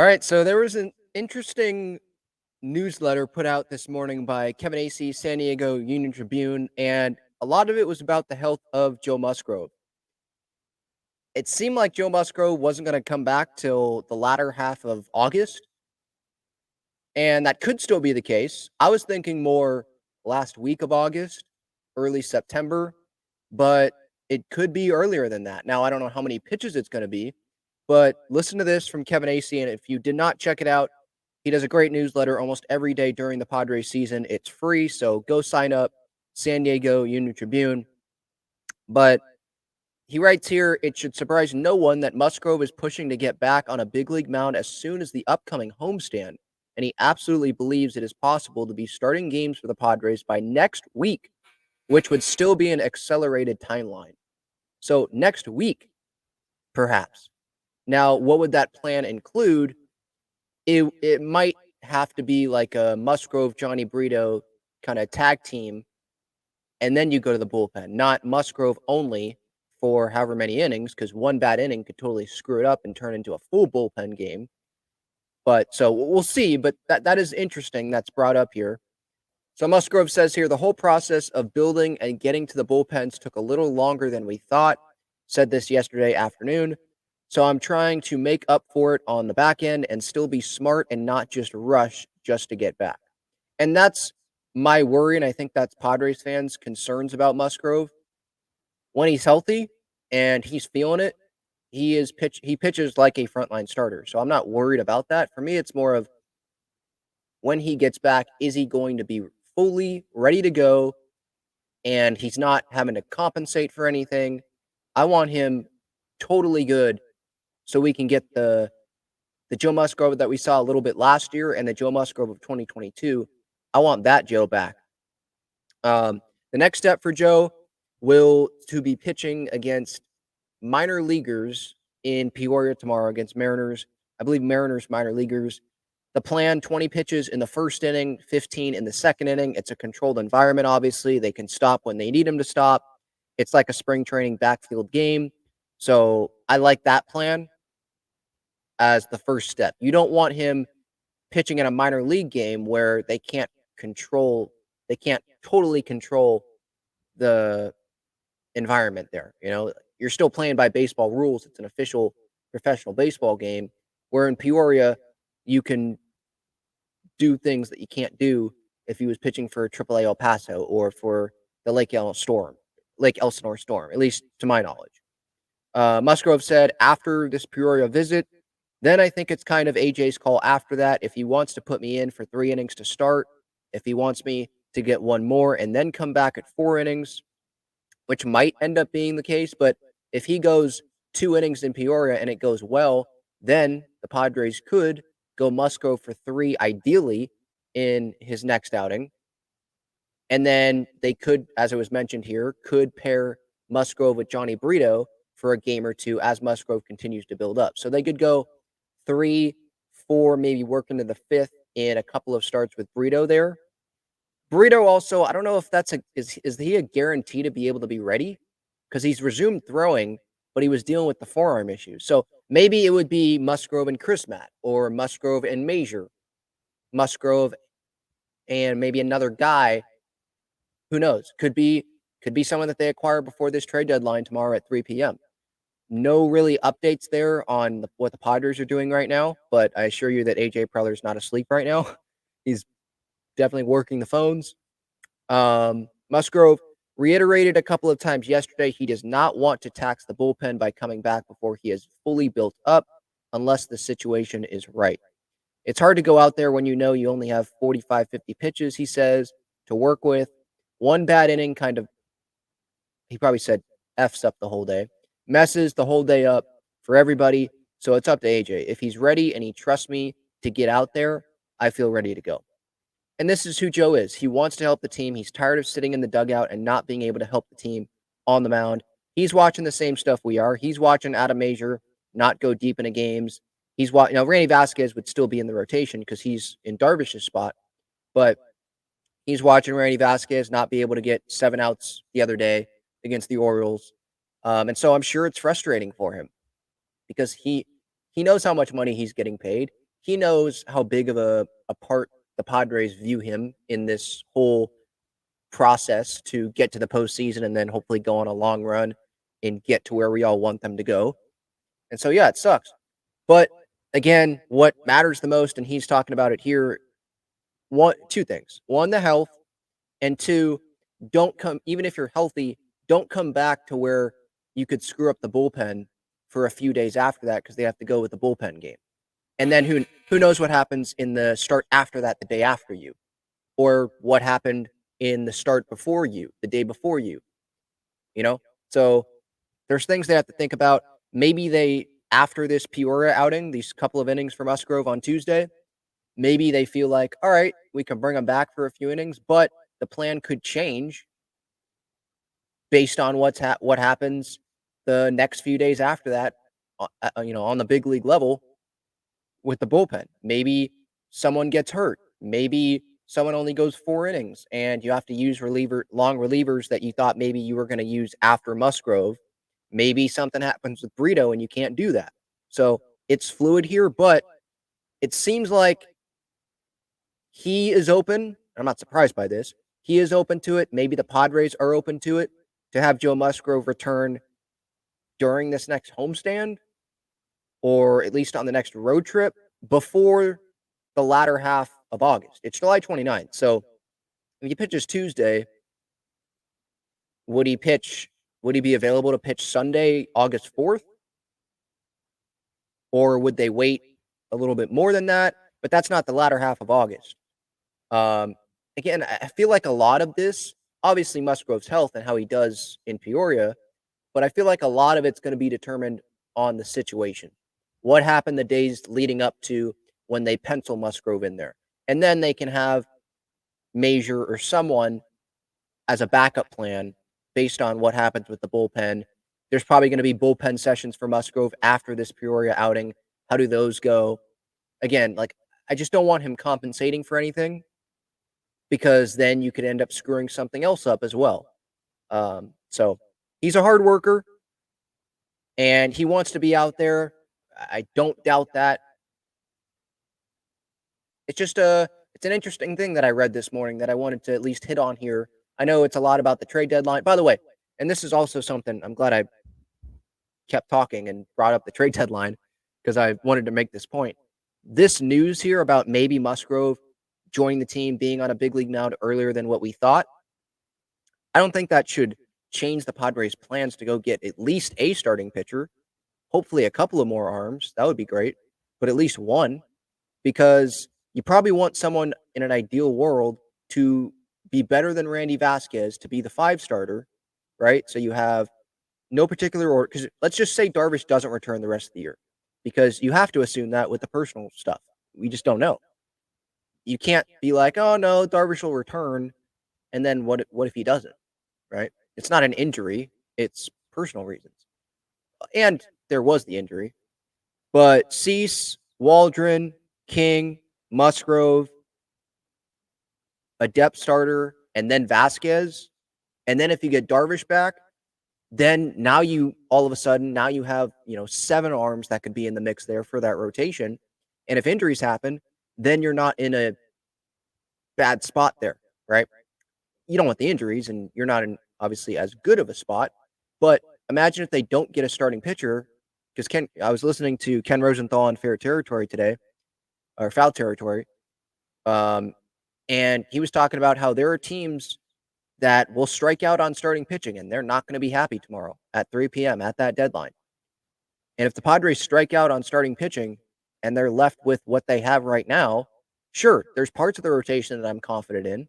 All right, so there was an interesting newsletter put out this morning by Kevin Acee, San Diego Union Tribune, and a lot of it was about the health of Joe Musgrove. It seemed like Joe Musgrove wasn't going to come back till the latter half of August, and that could still be the case. I was thinking more last week of August, early September, but it could be earlier than that. Now, I don't know how many pitches it's going to be, but listen to this from Kevin Acee, and if you did not check it out, he does a great newsletter almost every day during the Padres season. It's free, so go sign up, San Diego Union Tribune. But he writes here, it should surprise no one that Musgrove is pushing to get back on a big league mound as soon as the upcoming homestand, and he absolutely believes it is possible to be starting games for the Padres by next week, which would still be an accelerated timeline. So next week, perhaps. Now, what would that plan include? It might have to be like a Musgrove, Johnny Brito kind of tag team, and then you go to the bullpen, not Musgrove only for however many innings, because one bad inning could totally screw it up and turn into a full bullpen game. But so we'll see. But that is interesting. That's brought up here. So Musgrove says here the whole process of building and getting to the bullpens took a little longer than we thought. Said this yesterday afternoon. So I'm trying to make up for it on the back end and still be smart and not just rush just to get back. And that's my worry, and I think that's Padres fans' concerns about Musgrove. When he's healthy and he's feeling it, he pitches like a frontline starter. So I'm not worried about that. For me, it's more of when he gets back, is he going to be fully ready to go and he's not having to compensate for anything? I want him totally good so we can get the Joe Musgrove that we saw a little bit last year and the Joe Musgrove of 2022. I want that Joe back. The next step for Joe will to be pitching against minor leaguers in Peoria tomorrow against Mariners. I believe Mariners minor leaguers. The plan, 20 pitches in the first inning, 15 in the second inning. It's a controlled environment, obviously. They can stop when they need them to stop. It's like a spring training backfield game. So I like that plan as the first step. You don't want him pitching in a minor league game where they can't totally control the environment there. You're still playing by baseball rules. It's an official professional baseball game. Where in Peoria, you can do things that you can't do if he was pitching for AAA El Paso or for the Lake Elsinore Storm, at least to my knowledge. Musgrove said after this Peoria visit, then I think it's kind of AJ's call after that. If he wants to put me in for 3 innings to start, if he wants me to get one more and then come back at 4 innings, which might end up being the case. But if he goes 2 innings in Peoria and it goes well, then the Padres could go Musgrove for 3, ideally, in his next outing. And then they could, as it was mentioned here, could pair Musgrove with Johnny Brito for a game or two as Musgrove continues to build up. So they could go 3, 4, maybe work into the 5th in a couple of starts with Brito there. Brito also, I don't know if that's is he a guarantee to be able to be ready? Because he's resumed throwing, but he was dealing with the forearm issues. So maybe it would be Musgrove and Chris Matt, or Musgrove and Major, Musgrove and maybe another guy. Who knows? Could be someone that they acquire before this trade deadline tomorrow at 3 p.m. No really updates there on what the Padres are doing right now, but I assure you that AJ Preller's not asleep right now. He's definitely working the phones. Musgrove reiterated a couple of times yesterday he does not want to tax the bullpen by coming back before he is fully built up unless the situation is right. It's hard to go out there when you know you only have 45, 50 pitches, he says, to work with. One bad inning he probably said F's up the whole day, messes the whole day up for everybody. So it's up to AJ. If he's ready and he trusts me to get out there, I feel ready to go. And this is who Joe is. He wants to help the team. He's tired of sitting in the dugout and not being able to help the team on the mound. He's watching the same stuff we are. He's watching Adam Major not go deep into games. He's watching. Randy Vasquez would still be in the rotation because he's in Darvish's spot, but he's watching Randy Vasquez not be able to get 7 outs the other day against the Orioles, and so I'm sure it's frustrating for him because he knows how much money he's getting paid. he knows how big of a part the Padres view him in this whole process to get to the postseason and then hopefully go on a long run and get to where we all want them to go. And so, yeah, it sucks. But again, what matters the most, and he's talking about it here, two things. One, the health, and two, don't come, even if you're healthy, don't come back to where you could screw up the bullpen for a few days after that because they have to go with the bullpen game. And then who knows what happens in the start after that, the day after you, or what happened in the start before you, the day before you, you know? So there's things they have to think about. Maybe they, after this Peoria outing, these couple of innings for Musgrove on Tuesday, maybe they feel like, all right, we can bring them back for a few innings, but the plan could change based on what happens the next few days after that, on the big league level with the bullpen. Maybe someone gets hurt. Maybe someone only goes 4 innings, and you have to use long relievers that you thought maybe you were going to use after Musgrove. Maybe something happens with Brito, and you can't do that. So it's fluid here, but it seems like he is open. I'm not surprised by this. He is open to it. Maybe the Padres are open to it, to have Joe Musgrove return during this next homestand, or at least on the next road trip before the latter half of August. It's July 29th. So if he pitches Tuesday, would he pitch? Would he be available to pitch Sunday, August 4th? Or would they wait a little bit more than that? But that's not the latter half of August. Um, Again, I feel like a lot of this, obviously Musgrove's health and how he does in Peoria, but I feel like a lot of it's going to be determined on the situation. What happened the days leading up to when they pencil Musgrove in there? And then they can have Major or someone as a backup plan based on what happens with the bullpen. There's probably going to be bullpen sessions for Musgrove after this Peoria outing. How do those go? Again, like, I just don't want him compensating for anything, because then you could end up screwing something else up as well. So he's a hard worker and he wants to be out there. I don't doubt that. It's just it's an interesting thing that I read this morning that I wanted to at least hit on here. I know it's a lot about the trade deadline. By the way, and this is also something I'm glad I kept talking and brought up the trade deadline, because I wanted to make this point. This news here about maybe Musgrove joining the team, being on a big league mound earlier than what we thought, I don't think that should change the Padres' plans to go get at least a starting pitcher, hopefully a couple of more arms. That would be great, but at least one, because you probably want someone in an ideal world to be better than Randy Vasquez, to be the 5 starter, right? So you have no particular order, because let's just say Darvish doesn't return the rest of the year, because you have to assume that with the personal stuff. We just don't know. You can't be like, oh no, Darvish will return, and then what if he doesn't, right? It's not an injury, it's personal reasons. And there was the injury. But Cease, Waldron, King, Musgrove, a depth starter, and then Vasquez. And then if you get Darvish back, then now you all of a sudden now you have 7 arms that could be in the mix there for that rotation. And if injuries happen, then you're not in a bad spot there, right? You don't want the injuries, and you're not in obviously as good of a spot. But imagine if they don't get a starting pitcher, because I was listening to Ken Rosenthal on Fair Territory today, or Foul Territory, and he was talking about how there are teams that will strike out on starting pitching, and they're not going to be happy tomorrow at 3 p.m. at that deadline. And if the Padres strike out on starting pitching and they're left with what they have right now, sure, there's parts of the rotation that I'm confident in,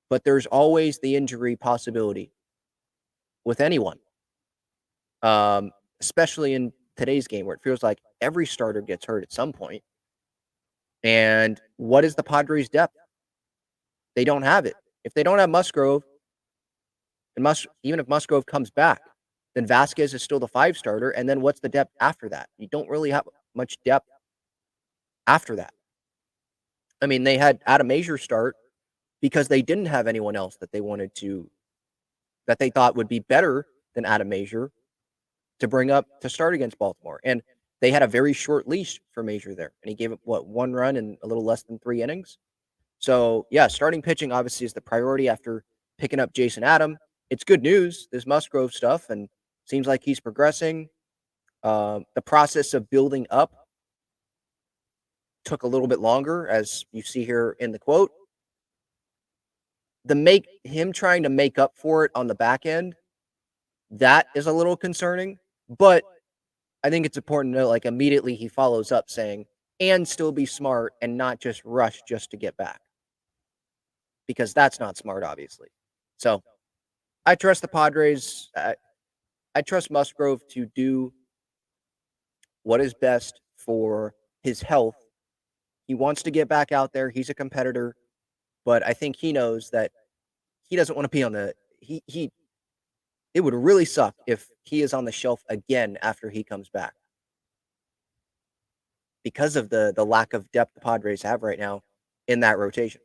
but there's always the injury possibility with anyone, especially in today's game where it feels like every starter gets hurt at some point. And what is the Padres' depth? They don't have it. If they don't have Musgrove, and even if Musgrove comes back, then Vasquez is still the 5 starter. And then what's the depth after that? You don't really have much depth after that. I mean, they had Adam Major start because they didn't have anyone else that that they thought would be better than Adam Major to bring up to start against Baltimore. And They had a very short leash for Major there, and he gave up what, 1 run in a little less than 3 innings. So, yeah, starting pitching obviously is the priority after picking up Jason Adam. It's good news, this Musgrove stuff, and seems like he's progressing. The process of building up took a little bit longer, as you see here in the quote. The make him trying to make up for it on the back end, that is a little concerning, but I think it's important to note, like, immediately he follows up saying, "And still be smart and not just rush just to get back," because that's not smart, obviously. So, I trust the Padres. I trust Musgrove to do what is best for his health. He wants to get back out there. He's a competitor, but I think he knows that he doesn't want to be on the he it would really suck if he is on the shelf again after he comes back because of the lack of depth the Padres have right now in that rotation.